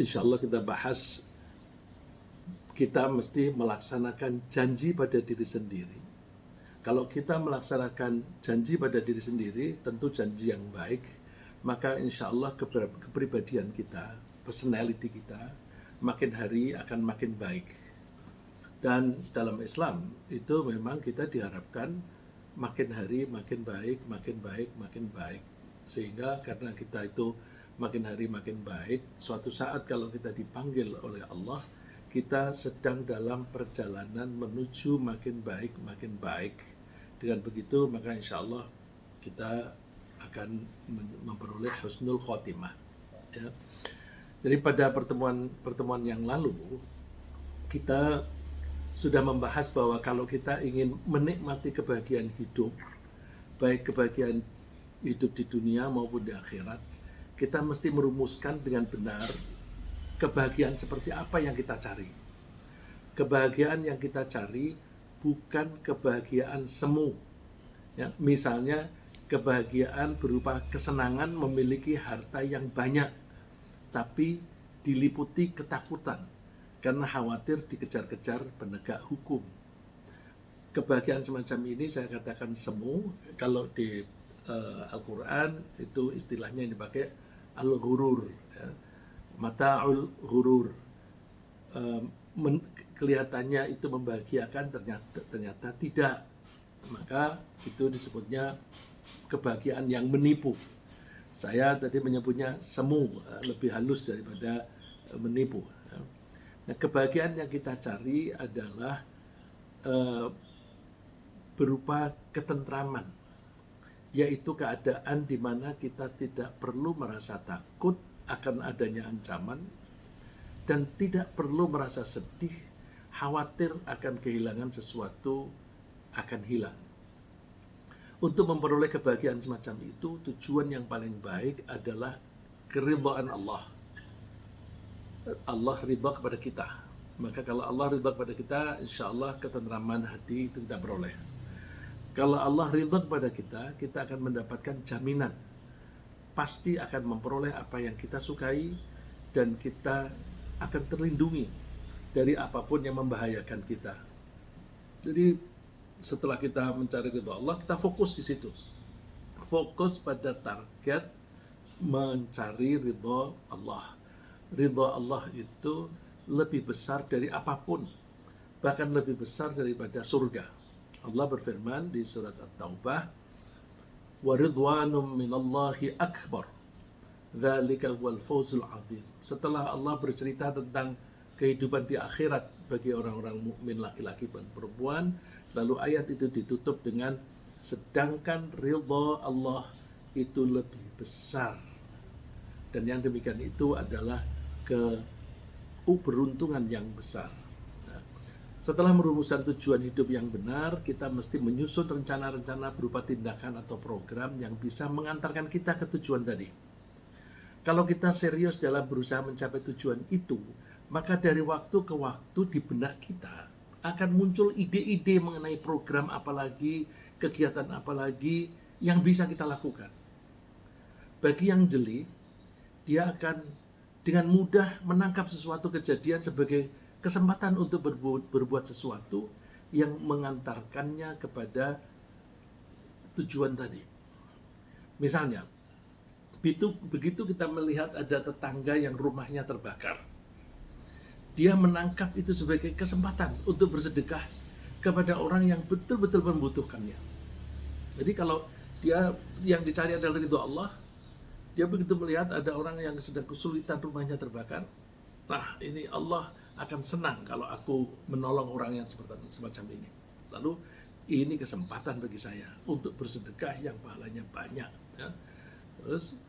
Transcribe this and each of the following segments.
insya Allah kita bahas, kita mesti melaksanakan janji pada diri sendiri. Kalau kita melaksanakan janji pada diri sendiri, tentu janji yang baik, maka insya Allah kepribadian kita, personality kita, makin hari akan makin baik. Dan dalam Islam itu memang kita diharapkan makin hari makin baik, makin baik, makin baik. Sehingga karena kita itu makin hari makin baik, suatu saat kalau kita dipanggil oleh Allah, kita sedang dalam perjalanan menuju makin baik, makin baik. Dengan begitu maka insya Allah kita akan memperoleh husnul khotimah. Ya. Jadi pada pertemuan yang lalu kita sudah membahas bahwa kalau kita ingin menikmati kebahagiaan hidup, baik kebahagiaan hidup di dunia maupun di akhirat, kita mesti merumuskan dengan benar kebahagiaan seperti apa yang kita cari. Kebahagiaan yang kita cari bukan kebahagiaan semu. Ya, misalnya kebahagiaan berupa kesenangan memiliki harta yang banyak, tapi diliputi ketakutan karena khawatir dikejar-kejar penegak hukum. Kebahagiaan semacam ini saya katakan semu. Kalau di Al-Quran itu istilahnya yang dipakai al-ghurur, ya. Mata'ul ghurur, kelihatannya itu membahagiakan, ternyata tidak. Maka itu disebutnya kebahagiaan yang menipu. Saya tadi menyebutnya semu, lebih halus daripada menipu. Nah, kebahagiaan yang kita cari adalah berupa ketentraman, yaitu keadaan di mana kita tidak perlu merasa takut akan adanya ancaman dan tidak perlu merasa sedih, khawatir akan kehilangan sesuatu akan hilang. Untuk memperoleh kebahagiaan semacam itu, tujuan yang paling baik adalah keridhaan Allah. Allah ridha kepada kita. Maka kalau Allah ridha kepada kita, insya Allah ketentraman hati itu kita peroleh. Kalau Allah ridha kepada kita, kita akan mendapatkan jaminan pasti akan memperoleh apa yang kita sukai, dan kita akan terlindungi dari apapun yang membahayakan kita. Jadi setelah kita mencari ridha Allah, kita fokus di situ. Fokus pada target mencari ridha Allah. Ridha Allah itu lebih besar dari apapun, bahkan lebih besar daripada surga. Allah berfirman di surat At-Taubah, wa ridwanum minallahi akbar, dzalika huwal fawzul azim. Setelah Allah bercerita tentang kehidupan di akhirat bagi orang-orang mukmin laki-laki dan perempuan, lalu ayat itu ditutup dengan sedangkan ridha Allah itu lebih besar, dan yang demikian itu adalah keberuntungan yang besar. Setelah merumuskan tujuan hidup yang benar, kita mesti menyusun rencana-rencana berupa tindakan atau program yang bisa mengantarkan kita ke tujuan tadi. Kalau kita serius dalam berusaha mencapai tujuan itu, maka dari waktu ke waktu di benak kita akan muncul ide-ide mengenai program apalagi, kegiatan apalagi yang bisa kita lakukan. Bagi yang jeli, dia akan dengan mudah menangkap sesuatu kejadian sebagai kesempatan untuk berbuat sesuatu yang mengantarkannya kepada tujuan tadi. Misalnya, begitu kita melihat ada tetangga yang rumahnya terbakar, dia menangkap itu sebagai kesempatan untuk bersedekah kepada orang yang betul-betul membutuhkannya. Jadi kalau dia yang dicari adalah ridho Allah, dia begitu melihat ada orang yang sedang kesulitan rumahnya terbakar, nah ini Allah akan senang kalau aku menolong orang yang semacam ini. Lalu ini kesempatan bagi saya untuk bersedekah yang pahalanya banyak. Ya. Terus,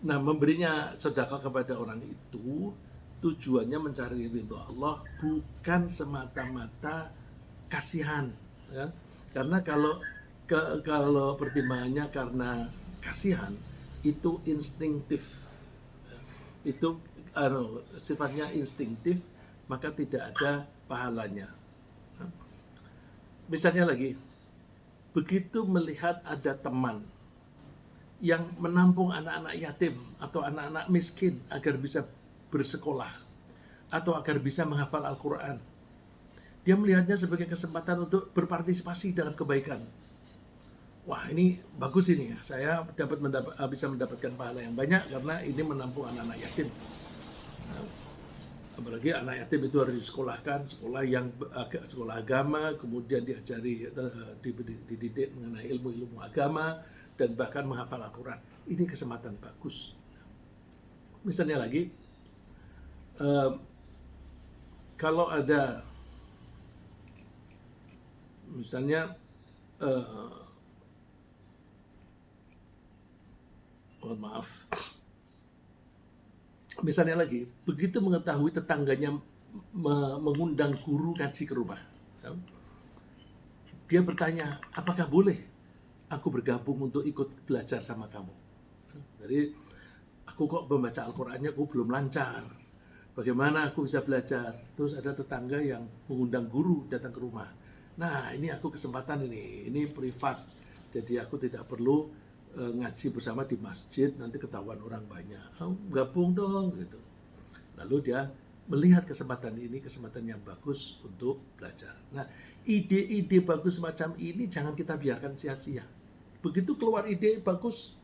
nah memberinya sedekah kepada orang itu tujuannya mencari ridho Allah, bukan semata-mata kasihan. Ya. Karena kalau pertimbangannya karena kasihan itu instingtif, itu sifatnya instingtif, maka tidak ada pahalanya. Misalnya lagi, begitu melihat ada teman yang menampung anak-anak yatim atau anak-anak miskin agar bisa bersekolah atau agar bisa menghafal Al-Quran. Dia melihatnya sebagai kesempatan untuk berpartisipasi dalam kebaikan. Wah, ini bagus ini ya. Saya bisa mendapatkan pahala yang banyak karena ini menampung anak-anak yatim. Apalagi anak yatim itu harus disekolahkan, sekolah agama, kemudian diajari, dididik mengenai ilmu-ilmu agama, dan bahkan menghafal Al-Quran. Ini kesempatan bagus. Misalnya lagi, kalau ada, misalnya, mohon maaf, misalnya lagi, begitu mengetahui tetangganya mengundang guru ngaji ke rumah, dia bertanya, apakah boleh aku bergabung untuk ikut belajar sama kamu? Jadi, aku kok membaca Al-Qurannya aku belum lancar. Bagaimana aku bisa belajar? Terus ada tetangga yang mengundang guru datang ke rumah. Nah, ini aku kesempatan ini privat. Jadi aku tidak perlu ngaji bersama di masjid, nanti ketahuan orang banyak. Gabung dong, gitu. Lalu dia melihat kesempatan ini, kesempatan yang bagus untuk belajar. Nah, ide-ide bagus semacam ini jangan kita biarkan sia-sia. Begitu keluar ide bagus,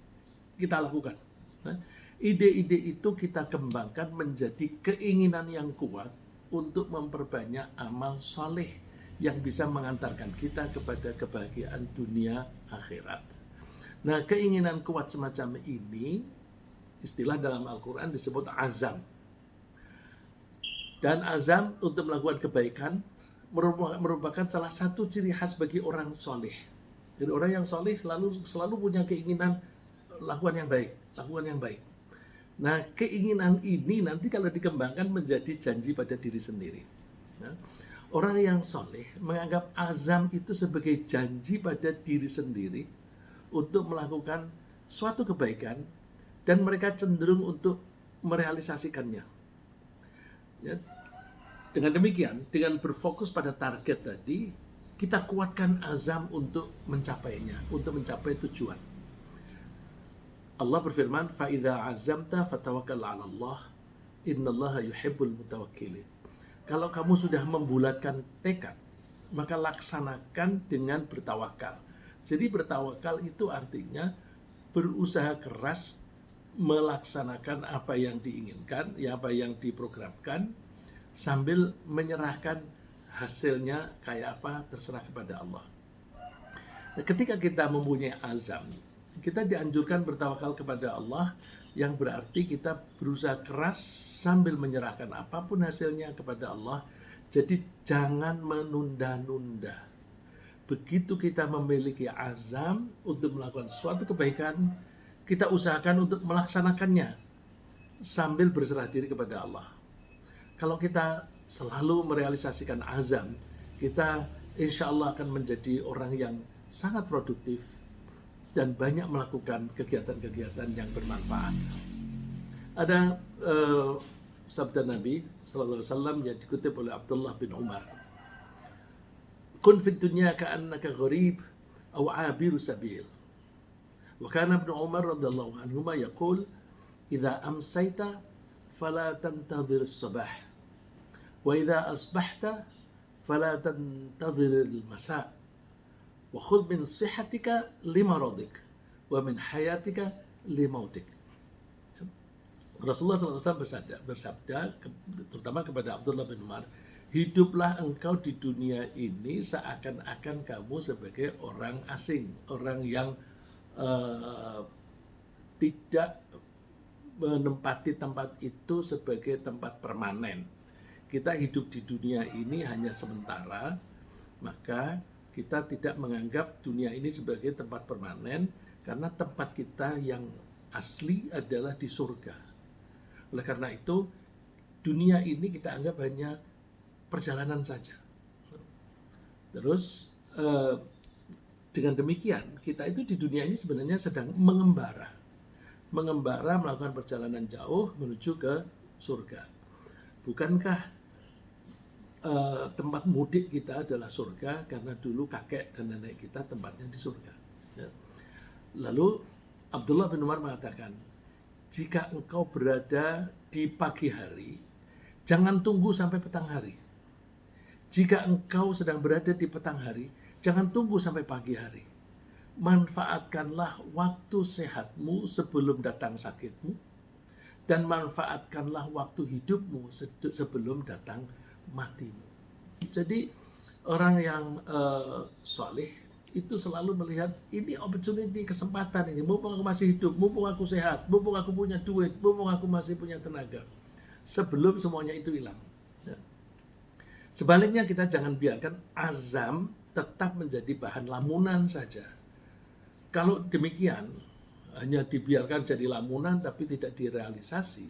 kita lakukan. Nah, ide-ide itu kita kembangkan menjadi keinginan yang kuat untuk memperbanyak amal soleh yang bisa mengantarkan kita kepada kebahagiaan dunia akhirat. Nah, keinginan kuat semacam ini, istilah dalam Al-Quran disebut azam. Dan azam untuk melakukan kebaikan merupakan salah satu ciri khas bagi orang soleh. Jadi orang yang soleh selalu punya keinginan lakukan yang baik. Nah, keinginan ini nanti kalau dikembangkan menjadi janji pada diri sendiri. Nah, orang yang soleh menganggap azam itu sebagai janji pada diri sendiri untuk melakukan suatu kebaikan dan mereka cenderung untuk merealisasikannya. Ya. Dengan demikian, dengan berfokus pada target tadi, kita kuatkan azam untuk mencapainya, untuk mencapai tujuan. Allah berfirman, "Fa'idza azamta fatawakkal 'ala Allah, innallaha yuhibbul mutawakkilin." Kalau kamu sudah membulatkan tekad, maka laksanakan dengan bertawakal. Jadi bertawakal itu artinya berusaha keras melaksanakan apa yang diinginkan, apa yang diprogramkan, sambil menyerahkan hasilnya kayak apa terserah kepada Allah. Nah, ketika kita mempunyai azam, kita dianjurkan bertawakal kepada Allah, yang berarti kita berusaha keras sambil menyerahkan apapun hasilnya kepada Allah. Jadi jangan menunda-nunda. Begitu kita memiliki azam untuk melakukan suatu kebaikan, kita usahakan untuk melaksanakannya sambil berserah diri kepada Allah. Kalau kita selalu merealisasikan azam, kita insya Allah akan menjadi orang yang sangat produktif dan banyak melakukan kegiatan-kegiatan yang bermanfaat. Ada sabda Nabi SAW yang dikutip oleh Abdullah bin Umar. Kun fid dunya ka'annaka gharib aw 'abiru sabil. Wa kana Ibnu Umar radhiyallahu anhuma yaqul, "Idza amsayta fala tantadhir as-sabah, wa idza asbahta fala tantadhir al-masa, wa khudh min sihhatika limaradik, wa min hayatika limautik." Rasulullah SAW bersabda, terutama kepada Abdullah bin Umar, hiduplah engkau di dunia ini seakan-akan kamu sebagai orang asing, orang yang tidak menempati tempat itu sebagai tempat permanen. Kita hidup di dunia ini hanya sementara, maka kita tidak menganggap dunia ini sebagai tempat permanen, karena tempat kita yang asli adalah di surga. Oleh karena itu, dunia ini kita anggap hanya perjalanan saja. Terus dengan demikian kita itu di dunia ini sebenarnya sedang mengembara melakukan perjalanan jauh menuju ke surga. Bukankah tempat mudik kita adalah surga, karena dulu kakek dan nenek kita tempatnya di surga. Ya. Lalu Abdullah bin Umar mengatakan, jika engkau berada di pagi hari, jangan tunggu sampai petang hari. Jika engkau sedang berada di petang hari, jangan tunggu sampai pagi hari. Manfaatkanlah waktu sehatmu sebelum datang sakitmu, dan manfaatkanlah waktu hidupmu sebelum datang matimu. Jadi orang yang soleh itu selalu melihat ini opportunity, kesempatan ini, mumpung aku masih hidup, mumpung aku sehat, mumpung aku punya duit, mumpung aku masih punya tenaga, sebelum semuanya itu hilang. Sebaliknya kita jangan biarkan azam tetap menjadi bahan lamunan saja. Kalau demikian, hanya dibiarkan jadi lamunan tapi tidak direalisasi,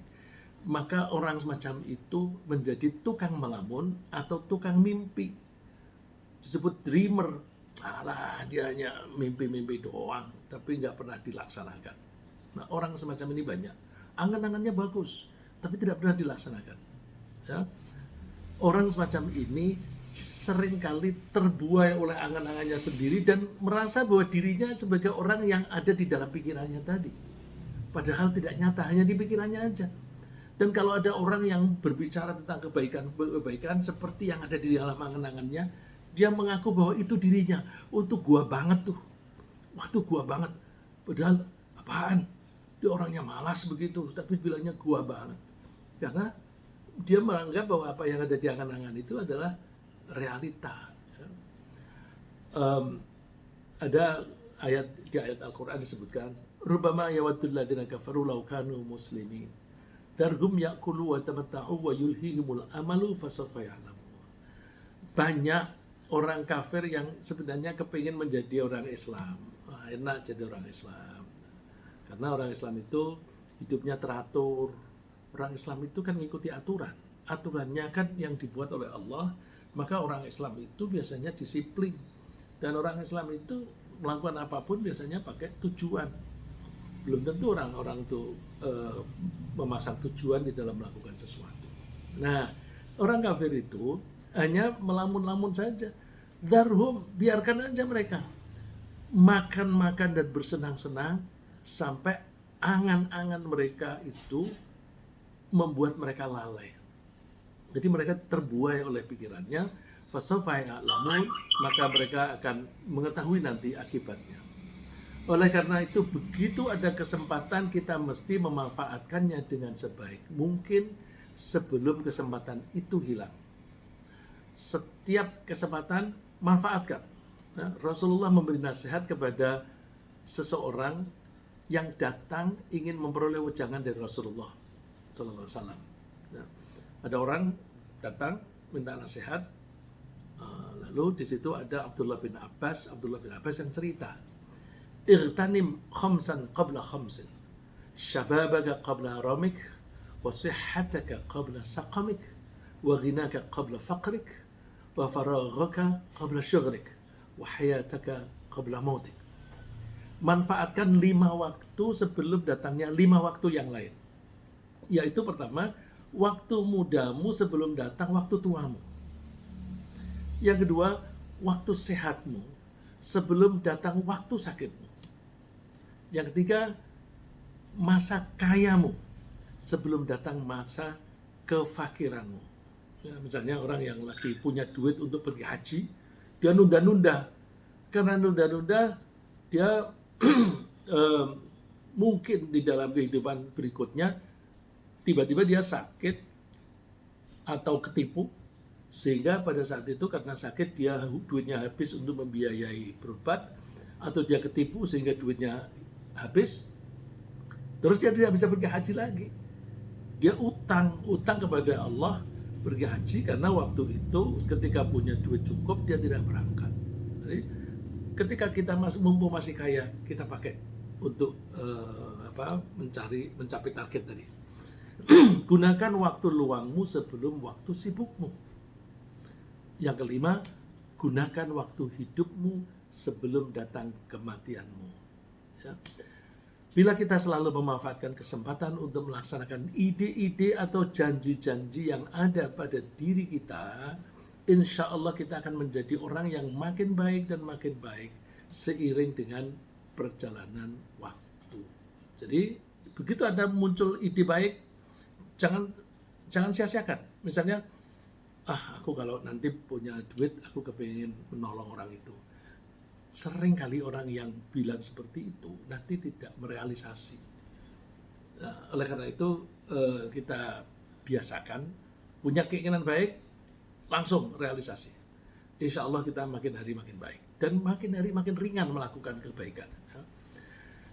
maka orang semacam itu menjadi tukang melamun atau tukang mimpi. Disebut dreamer. Alah, dia hanya mimpi-mimpi doang, tapi nggak pernah dilaksanakan. Nah, orang semacam ini banyak. Angan-angannya bagus, tapi tidak pernah dilaksanakan. Ya. Orang semacam ini seringkali terbuai oleh angan-angannya sendiri dan merasa bahwa dirinya sebagai orang yang ada di dalam pikirannya tadi. Padahal tidak nyata, hanya di pikirannya aja. Dan kalau ada orang yang berbicara tentang kebaikan seperti yang ada di dalam angan-angannya, dia mengaku bahwa itu dirinya. Untuk gua banget tuh. Waktu gua banget. Padahal apaan? Dia orangnya malas begitu, tapi bilangnya gua banget. Karena dia menganggap bahwa apa yang ada di angan-angan itu adalah realita. Ada ayat di ayat Al-Quran disebutkan, Rubama yawaddul ladzina kafaru law kanu muslimin. Darhum ya'kulu wa tamatta'u wa yulhihimul amalu fasawfa ya'lamun. Banyak orang kafir yang sebenarnya kepingin menjadi orang Islam. Enak jadi orang Islam. Karena orang Islam itu hidupnya teratur. Orang Islam itu kan mengikuti aturan. Aturannya kan yang dibuat oleh Allah. Maka orang Islam itu biasanya disiplin. Dan orang Islam itu melakukan apapun biasanya pakai tujuan. Belum tentu orang-orang itu memasang tujuan di dalam melakukan sesuatu. Nah, orang kafir itu hanya melamun-lamun saja. Darhum, biarkan aja mereka makan-makan dan bersenang-senang sampai angan-angan mereka itu membuat mereka lalai. Jadi mereka terbuai oleh pikirannya, fasawfa ya'lamun, maka mereka akan mengetahui nanti akibatnya. Oleh karena itu, begitu ada kesempatan kita mesti memanfaatkannya dengan sebaik mungkin sebelum kesempatan itu hilang. Setiap kesempatan manfaatkan. Nah, Rasulullah memberi nasihat kepada seseorang yang datang ingin memperoleh wejangan dari Rasulullah Sallallahu Alaihi Wasallam. Nah, ada orang datang minta nasihat, lalu di situ ada Abdullah bin Abbas yang cerita, Irtanim khamsan qabla khamsin, shababaka qabla haramik, wa sihhataka qabla saqamik, wa ghinaka qabla faqrik, wa faraghaka qabla syughlik, wa hayataka qabla mautik. Manfaatkan 5 waktu sebelum datangnya 5 waktu yang lain. Yaitu pertama, waktu mudamu sebelum datang waktu tuamu. Yang kedua, waktu sehatmu sebelum datang waktu sakitmu. Yang ketiga, masa kayamu sebelum datang masa kefakiranmu. Ya, misalnya orang yang lagi punya duit untuk pergi haji, dia nunda-nunda. Karena nunda-nunda, dia mungkin di dalam kehidupan berikutnya, tiba-tiba dia sakit atau ketipu, sehingga pada saat itu karena sakit dia duitnya habis untuk membiayai berobat, atau dia ketipu sehingga duitnya habis, terus dia tidak bisa pergi haji lagi. Dia utang kepada Allah pergi haji karena waktu itu ketika punya duit cukup dia tidak berangkat. Jadi ketika kita mumpung masih kaya, kita pakai untuk mencapai target tadi. Gunakan waktu luangmu sebelum waktu sibukmu. Yang kelima, gunakan waktu hidupmu sebelum datang kematianmu. Ya. Bila kita selalu memanfaatkan kesempatan untuk melaksanakan ide-ide atau janji-janji yang ada pada diri kita, insya Allah kita akan menjadi orang yang makin baik dan makin baik seiring dengan perjalanan waktu. Jadi begitu ada muncul ide baik, jangan jangan sia-siakan. Misalnya, aku kalau nanti punya duit, aku kepingin menolong orang itu. Sering kali orang yang bilang seperti itu nanti tidak merealisasi. Oleh karena itu kita biasakan punya keinginan baik, langsung realisasi. Insya Allah kita makin hari makin baik dan makin hari makin ringan melakukan kebaikan.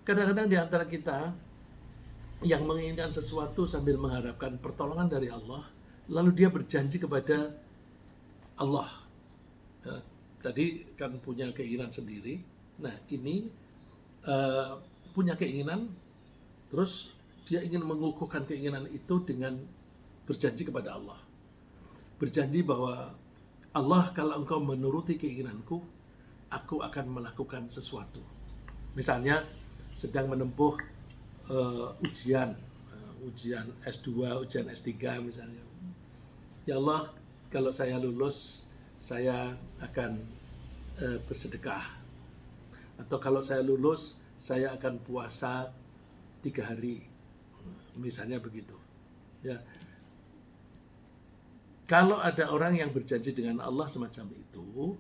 Kadang-kadang di antara kita yang menginginkan sesuatu sambil mengharapkan pertolongan dari Allah, lalu dia berjanji kepada Allah. Tadi kan punya keinginan sendiri. Nah ini punya keinginan, terus dia ingin mengukuhkan keinginan itu dengan berjanji kepada Allah. Berjanji bahwa Allah, kalau engkau menuruti keinginanku, aku akan melakukan sesuatu. Misalnya sedang menempuh ujian S2, ujian S3 misalnya. Ya Allah, kalau saya lulus, saya akan bersedekah. Atau kalau saya lulus, saya akan puasa 3 hari. Misalnya begitu. Ya. Kalau ada orang yang berjanji dengan Allah semacam itu,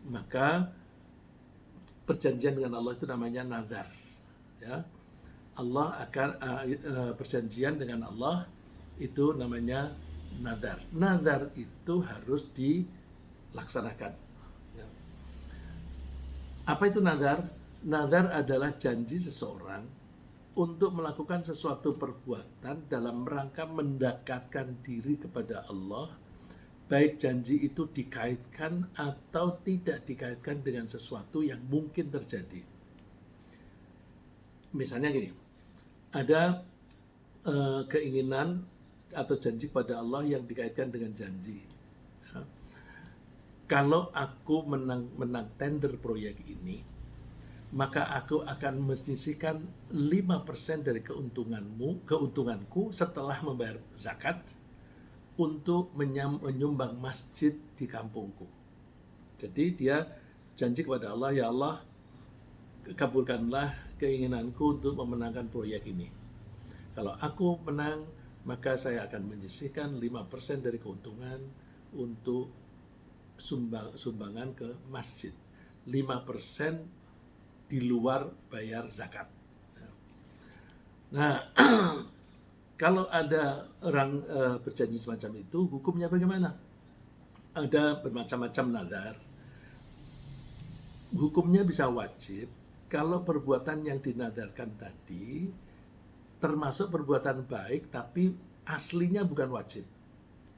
maka perjanjian dengan Allah itu namanya nazar. Ya. Allah akan perjanjian dengan Allah itu namanya nazar. Nazar itu harus dilaksanakan. Ya. Apa itu nazar? Nazar adalah janji seseorang untuk melakukan sesuatu perbuatan dalam rangka mendekatkan diri kepada Allah, baik janji itu dikaitkan atau tidak dikaitkan dengan sesuatu yang mungkin terjadi. Misalnya gini, ada keinginan atau janji pada Allah yang dikaitkan dengan janji. Ya. Kalau aku menang tender proyek ini, maka aku akan menyisihkan 5% dari keuntunganku setelah membayar zakat untuk menyumbang masjid di kampungku. Jadi dia janji kepada Allah, ya Allah, kabulkanlah keinginanku untuk memenangkan proyek ini. Kalau aku menang, maka saya akan menyisihkan 5% dari keuntungan untuk sumbangan ke masjid. 5% di luar bayar zakat. Nah, kalau ada orang berjanji semacam itu, hukumnya bagaimana? Ada bermacam-macam nazar. Hukumnya bisa wajib kalau perbuatan yang dinadarkan tadi termasuk perbuatan baik, tapi aslinya bukan wajib.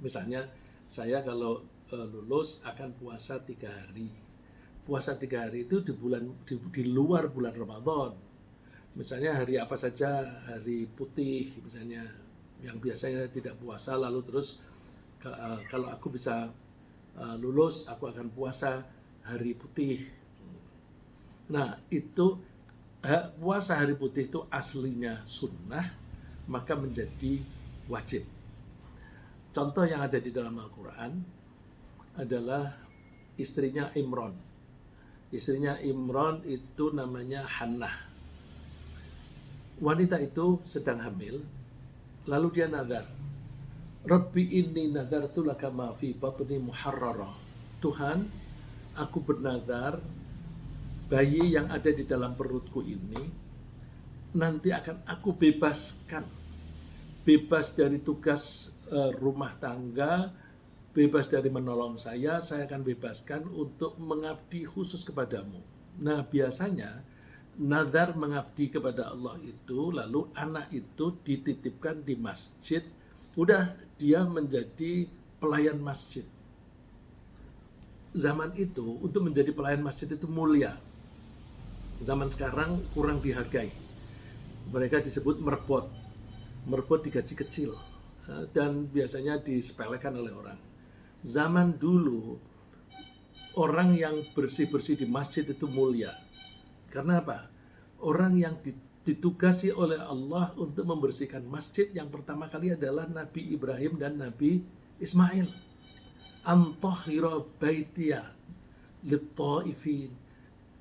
Misalnya, saya kalau lulus akan puasa 3 hari. Puasa 3 hari itu di luar bulan Ramadan. Misalnya hari apa saja, hari putih misalnya, yang biasanya tidak puasa, lalu terus kalau aku bisa lulus, aku akan puasa hari putih. Nah itu puasa hari putih itu aslinya sunnah, maka menjadi wajib. Contoh yang ada di dalam Al-Quran adalah istrinya Imran. Istrinya Imran itu namanya Hannah. Wanita itu sedang hamil, lalu dia nazar, Rabbi inni nadartu laka ma fi batni muharrara. Tuhan, aku bernazar bayi yang ada di dalam perutku ini nanti akan aku bebaskan. Bebas dari tugas rumah tangga, bebas dari menolong saya akan bebaskan untuk mengabdi khusus kepadamu. Nah biasanya nazar mengabdi kepada Allah itu, lalu anak itu dititipkan di masjid, udah dia menjadi pelayan masjid. Zaman itu untuk menjadi pelayan masjid itu mulia. Zaman sekarang kurang dihargai. Mereka disebut merbot. Merbot digaji kecil dan biasanya disepelekan oleh orang. Zaman dulu orang yang bersih-bersih di masjid itu mulia. Karena apa? Orang yang ditugasi oleh Allah untuk membersihkan masjid yang pertama kali adalah Nabi Ibrahim dan Nabi Ismail. Antahira baitiya lit-taifin.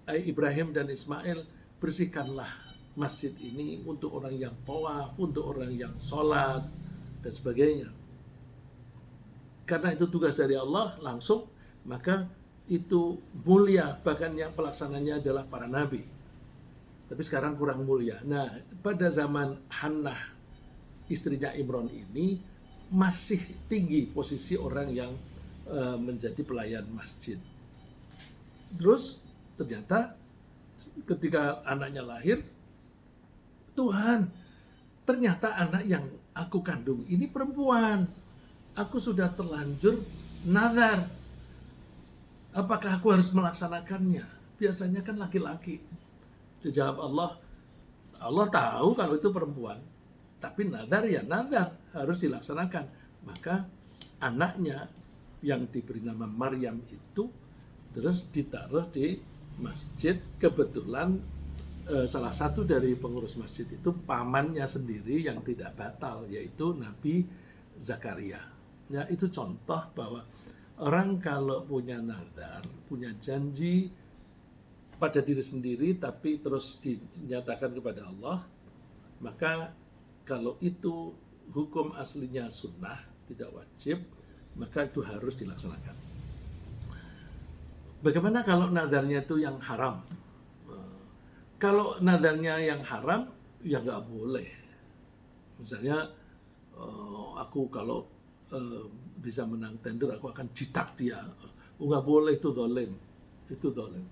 Ibrahim dan Ismail, bersihkanlah masjid ini untuk orang yang tawaf, untuk orang yang sholat. dan sebagainya. Karena itu tugas dari Allah langsung, maka itu mulia, bahkan yang pelaksananya adalah para nabi. Tapi sekarang kurang mulia. Nah, pada zaman Hannah, istrinya Imron ini, masih tinggi posisi orang yang menjadi pelayan masjid. Terus ternyata ketika anaknya lahir, Tuhan, ternyata anak yang aku kandung ini perempuan. Aku sudah terlanjur nazar. Apakah aku harus melaksanakannya? Biasanya kan laki-laki. Dijawab Allah, Allah tahu kalau itu perempuan. Tapi nazar ya nazar, harus dilaksanakan. Maka anaknya yang diberi nama Maryam itu terus ditaruh di masjid. Kebetulan salah satu dari pengurus masjid itu pamannya sendiri yang tidak batal, yaitu Nabi Zakaria. Ya, itu contoh bahwa orang kalau punya nazar, punya janji pada diri sendiri tapi terus dinyatakan kepada Allah, maka kalau itu hukum aslinya sunnah, tidak wajib, maka itu harus dilaksanakan. Bagaimana kalau nazarnya itu yang haram? Kalau nazarnya yang haram, ya nggak boleh. Misalnya, aku kalau bisa menang tender, aku akan jitak dia. Nggak boleh, itu zalim. Itu zalim.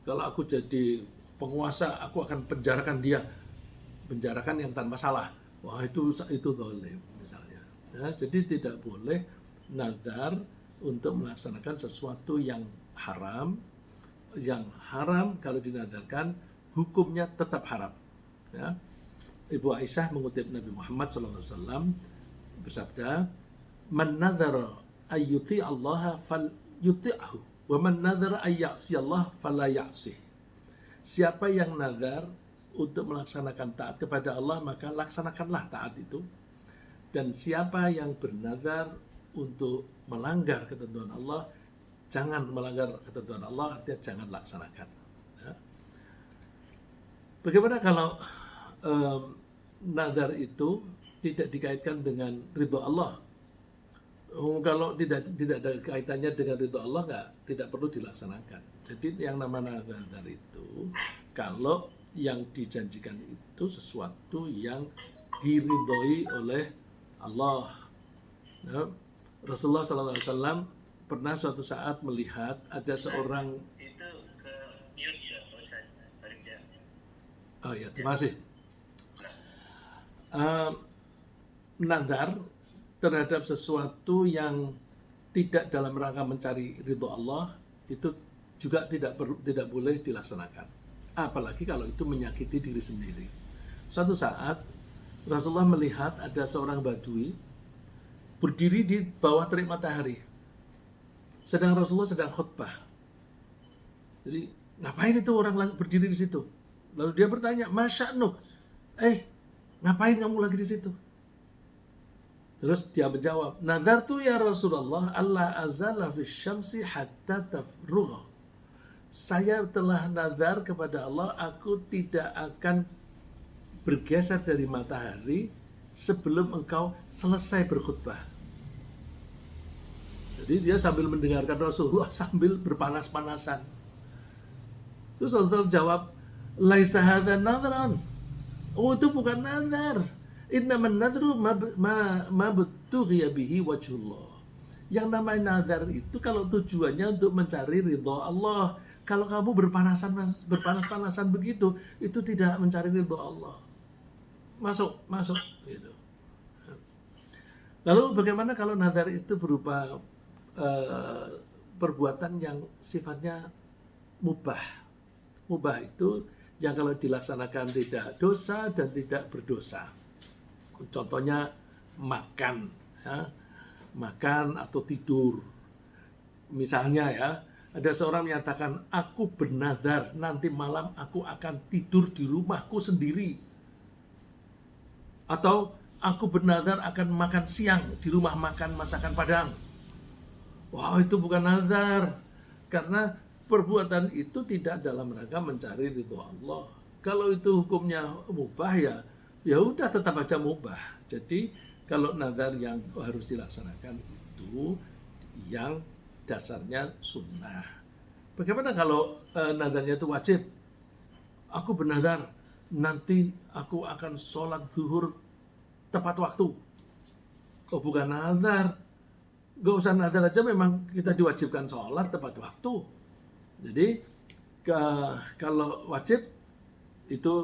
Kalau aku jadi penguasa, aku akan penjarakan dia. Penjarakan yang tanpa salah. Wah, itu zalim misalnya. Ya, jadi tidak boleh nazar untuk melaksanakan sesuatu yang haram. Yang haram kalau dinadarkan hukumnya tetap haram. Ya. Ibu Aisyah mengutip Nabi Muhammad SAW bersabda, "Man nadhara ayyuti Allah fal yuti'hu. Wa man nadhara ayya'si Allah fala ya'sih." Siapa yang nazar untuk melaksanakan taat kepada Allah, maka laksanakanlah taat itu. Dan siapa yang bernazar untuk melanggar ketentuan Allah, jangan melanggar ketentuan Allah, artinya jangan laksanakan. Ya. Bagaimana kalau nazar itu tidak dikaitkan dengan ridho Allah? Kalau tidak ada kaitannya dengan ridho Allah, tidak perlu dilaksanakan. Jadi yang namanya nazar itu, kalau yang dijanjikan itu sesuatu yang diridhoi oleh Allah. Ya. Rasulullah SAW pernah suatu saat melihat ada seorang. Itu ke mute ya, Ustaz. Oh ya, terima kasih. Nazar terhadap sesuatu yang tidak dalam rangka mencari ridho Allah itu juga tidak boleh dilaksanakan. Apalagi kalau itu menyakiti diri sendiri. Suatu saat Rasulullah melihat ada seorang badui berdiri di bawah terik matahari, sedang Rasulullah sedang khutbah. Jadi ngapain itu orang berdiri di situ? Lalu dia bertanya, "Masya'nuk? Ngapain kamu lagi di situ?" Terus dia menjawab, "Nadartu ya Rasulullah Allah azala fi syamsi hatta tafrugha." Saya telah nazar kepada Allah, aku tidak akan bergeser dari matahari sebelum engkau selesai berkhutbah. Jadi dia sambil mendengarkan Rasulullah sambil berpanas-panasan. Terus Rasulullah jawab, "Laisa hadza nadran." Oh, itu bukan nazar. Innaman nadru ma butughiya bihi wajhullah. Yang namanya nazar itu kalau tujuannya untuk mencari ridho Allah. Kalau kamu berpanas-panasan begitu, itu tidak mencari ridho Allah. Masuk gitu. Lalu bagaimana kalau nazar itu berupa perbuatan yang sifatnya mubah? Mubah itu yang kalau dilaksanakan tidak dosa dan tidak berdosa. Contohnya makan, ya, makan atau tidur. Misalnya ya, ada seorang menyatakan, "Aku bernazar nanti malam aku akan tidur di rumahku sendiri." Atau aku bernazar akan makan siang di rumah makan masakan Padang. Wah, itu bukan nazar. Karena perbuatan itu tidak dalam rangka mencari ridho Allah. Kalau itu hukumnya mubah ya udah tetap aja mubah. Jadi Kalau nazar yang harus dilaksanakan itu yang dasarnya sunnah. Bagaimana kalau nazarnya itu wajib? Aku bernazar nanti aku akan sholat zuhur tepat waktu. Oh, bukan nazar. Gak usah nazar aja, memang kita diwajibkan sholat tepat waktu. Jadi kalau wajib itu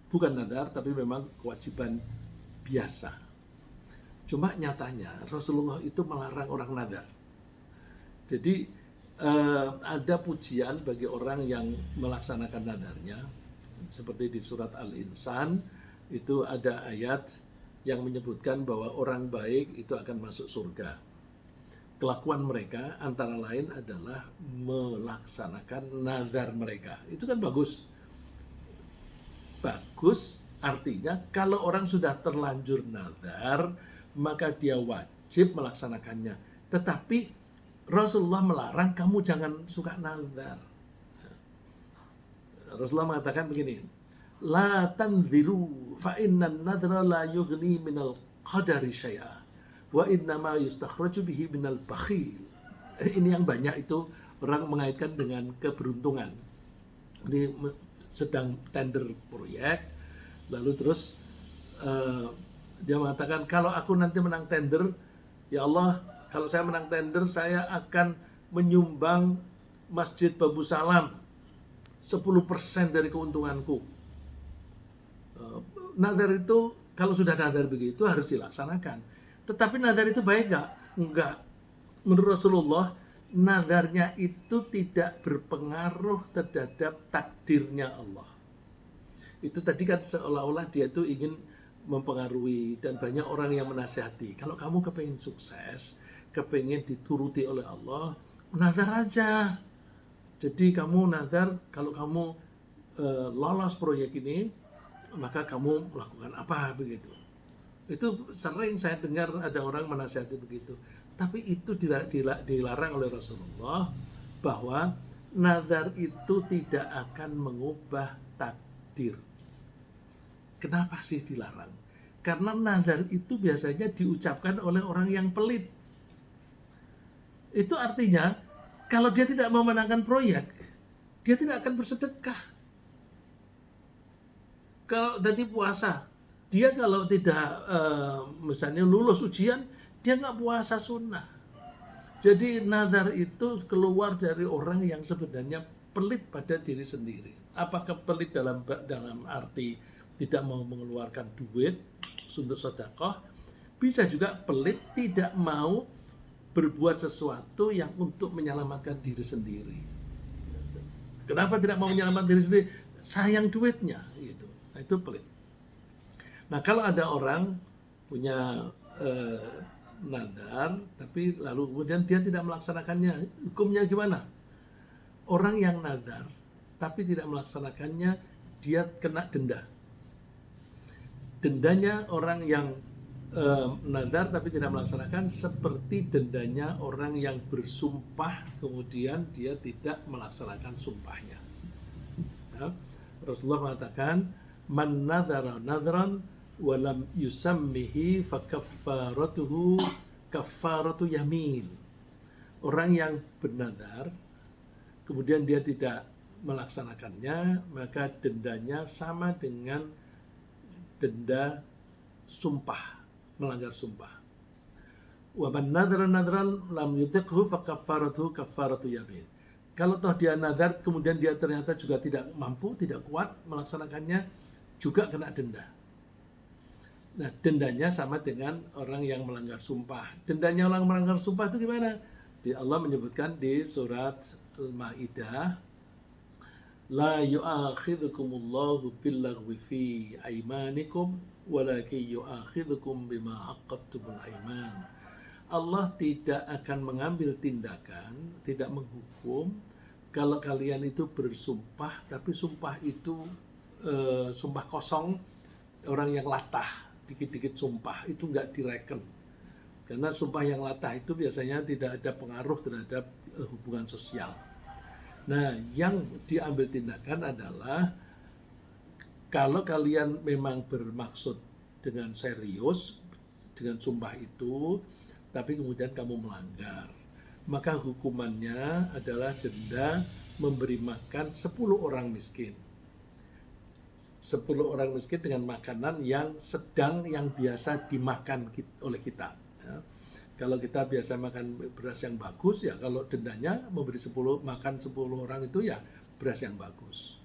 bukan nazar, tapi memang kewajiban biasa. Cuma nyatanya Rasulullah itu melarang orang nazar. Jadi ada pujian bagi orang yang melaksanakan nadarnya. Seperti di surat Al-Insan itu ada ayat yang menyebutkan bahwa orang baik itu akan masuk surga. Kelakuan mereka antara lain adalah melaksanakan nazar mereka. Itu kan bagus. Bagus artinya kalau orang sudah terlanjur nazar, maka dia wajib melaksanakannya. Tetapi Rasulullah melarang kamu jangan suka nazar. Rasulullah mengatakan begini, la tanziru fa innan nadra la yughni minal qadari syai'a wa innama yustakhraju bihi minal bakhil. Ini yang banyak itu orang mengaitkan dengan keberuntungan. Ini sedang tender proyek, lalu terus dia mengatakan, kalau aku nanti menang tender, ya Allah, kalau saya menang tender, saya akan menyumbang Masjid Babu Salam 10% dari keuntunganku. Nazar itu, kalau sudah nazar begitu harus dilaksanakan. Tetapi nazar itu baik nggak? Enggak. Menurut Rasulullah, nazarnya itu tidak berpengaruh terhadap takdirnya Allah. Itu tadi kan seolah-olah dia itu ingin mempengaruhi, dan banyak orang yang menasihati, kalau kamu kepengen sukses, kepengen dituruti oleh Allah, nazar aja. Jadi kamu nazar kalau kamu lolos proyek ini, maka kamu melakukan apa begitu. Itu sering saya dengar ada orang menasihati begitu. Tapi itu dilarang oleh Rasulullah, bahwa nazar itu tidak akan mengubah takdir. Kenapa sih dilarang? Karena nazar itu biasanya diucapkan oleh orang yang pelit. Itu artinya kalau dia tidak memenangkan proyek, dia tidak akan bersedekah. Kalau tadi puasa, dia kalau tidak misalnya lulus ujian, dia nggak puasa sunnah. Jadi nazar itu keluar dari orang yang sebenarnya pelit pada diri sendiri. Apakah pelit dalam arti tidak mau mengeluarkan duit untuk sedekah, bisa juga pelit tidak mau berbuat sesuatu yang untuk menyelamatkan diri sendiri. Kenapa tidak mau menyelamatkan diri sendiri? Sayang duitnya, gitu. Nah, itu pelit. Nah, kalau ada orang punya nadar, tapi lalu kemudian dia tidak melaksanakannya, hukumnya gimana? Orang yang nadar tapi tidak melaksanakannya, dia kena denda. Dendanya orang yang nadar tapi tidak melaksanakan seperti dendanya orang yang bersumpah kemudian dia tidak melaksanakan sumpahnya. Ya. Rasulullah mengatakan, man nadara nadran walam yusammihi fakaffaratuhu kaffaratu yamin. Orang yang bernadar kemudian dia tidak melaksanakannya, maka dendanya sama dengan denda sumpah, melanggar sumpah. Wa man nadara nadran lam yutiqhu fa kaffaratuhu kaffaratu yamin. Kalau toh dia nadar kemudian dia ternyata juga tidak mampu, tidak kuat melaksanakannya, juga kena denda. Nah, dendanya sama dengan orang yang melanggar sumpah. Dendanya orang melanggar sumpah itu gimana? Allah menyebutkan di surat Al-Maidah, la yu'akhidhukumullahu billaghwi fi aymanikum walakin yu'akhidhukum bima aqadtumul ayman. Allah tidak akan mengambil tindakan, tidak menghukum kalau kalian itu bersumpah, tapi sumpah itu sumpah kosong, orang yang latah, dikit-dikit sumpah, itu nggak direken. Karena sumpah yang latah itu biasanya tidak ada pengaruh terhadap hubungan sosial. Nah, yang diambil tindakan adalah kalau kalian memang bermaksud dengan serius, dengan sumpah itu, tapi kemudian kamu melanggar, maka hukumannya adalah denda memberi makan 10 orang miskin. 10 orang miskin dengan makanan yang sedang, yang biasa dimakan oleh kita. Ya. Kalau kita biasa makan beras yang bagus, ya kalau dendanya memberi 10, makan 10 orang itu ya beras yang bagus.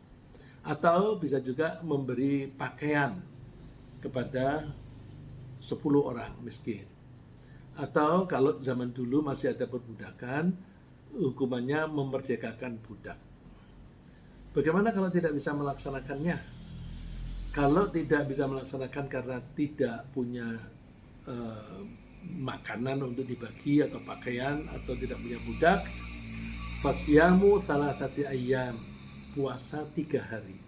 Atau bisa juga memberi pakaian kepada 10 orang miskin. Atau kalau zaman dulu masih ada perbudakan, hukumannya memerdekakan budak. Bagaimana kalau tidak bisa melaksanakannya? Kalau tidak bisa melaksanakan karena tidak punya makanan untuk dibagi atau pakaian atau tidak punya budak, fasyamu thalathati ayyam, puasa 3 hari.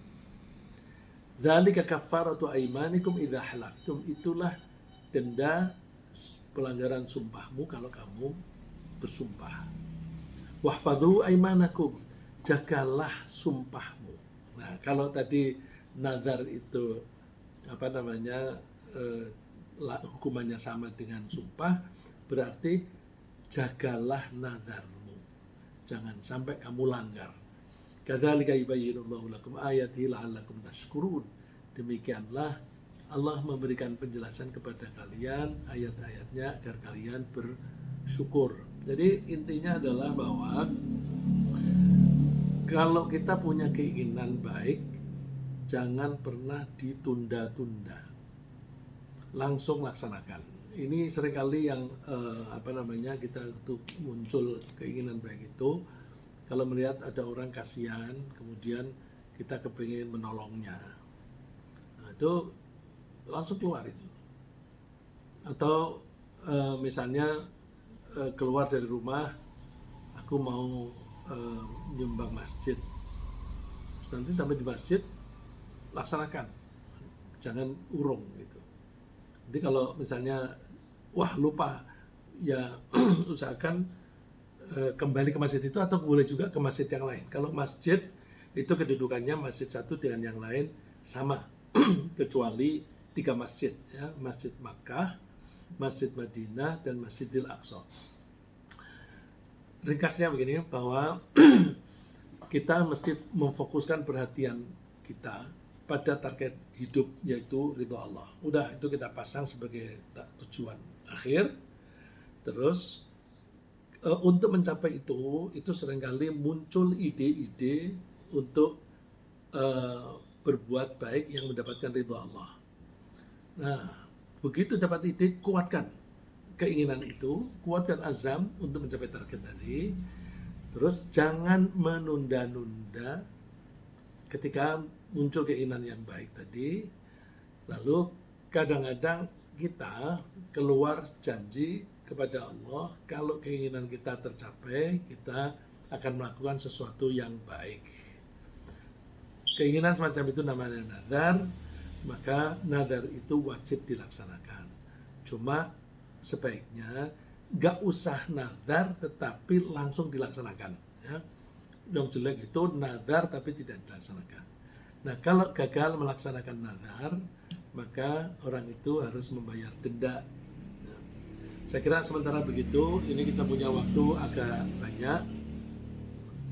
Dzalika kaffaratu aymanikum idza halaftum, itulah denda pelanggaran sumpahmu kalau kamu bersumpah. Wahfadzu aymanakum, jagalah sumpahmu. Nah, kalau tadi nazar itu hukumannya sama dengan sumpah, berarti jagalah nazarmu, jangan sampai kamu langgar. Kadzalika yubayyinullahu lakum ayatihi la'allakum tashkurun. Demikianlah Allah memberikan penjelasan kepada kalian ayat-ayatnya agar kalian bersyukur. Jadi intinya adalah bahwa kalau kita punya keinginan baik, jangan pernah ditunda-tunda, langsung laksanakan. Ini seringkali yang kita tuh muncul keinginan baik itu kalau melihat ada orang kasihan, kemudian kita kepingin menolongnya, nah, itu langsung keluarin. Atau misalnya keluar dari rumah, aku mau nyumbang masjid, nanti sampai di masjid laksanakan, jangan urung gitu. Jadi kalau misalnya lupa, ya usahakan kembali ke masjid itu, atau boleh juga ke masjid yang lain. Kalau masjid itu kedudukannya masjid satu dengan yang lain sama kecuali 3 masjid, ya, Masjid Makkah, Masjid Madinah, dan Masjidil Aqsa. Ringkasnya begini, bahwa kita mesti memfokuskan perhatian kita pada target hidup, yaitu ridho Allah. Udah, itu kita pasang sebagai tujuan akhir. Terus untuk mencapai itu seringkali muncul ide-ide untuk berbuat baik yang mendapatkan ridho Allah. Nah, begitu dapat ide, kuatkan keinginan itu, kuatkan azam untuk mencapai target tadi. Terus jangan menunda-nunda ketika muncul keinginan yang baik tadi. Lalu kadang-kadang kita keluar janji kepada Allah, kalau keinginan kita tercapai, kita akan melakukan sesuatu yang baik. Keinginan semacam itu namanya nazar, maka nazar itu wajib dilaksanakan. Cuma sebaiknya nggak usah nazar tetapi langsung dilaksanakan, ya. Yang jelek itu nazar tapi tidak dilaksanakan. Nah, kalau gagal melaksanakan nazar, maka orang itu harus membayar denda. Saya kira sementara begitu, ini kita punya waktu agak banyak.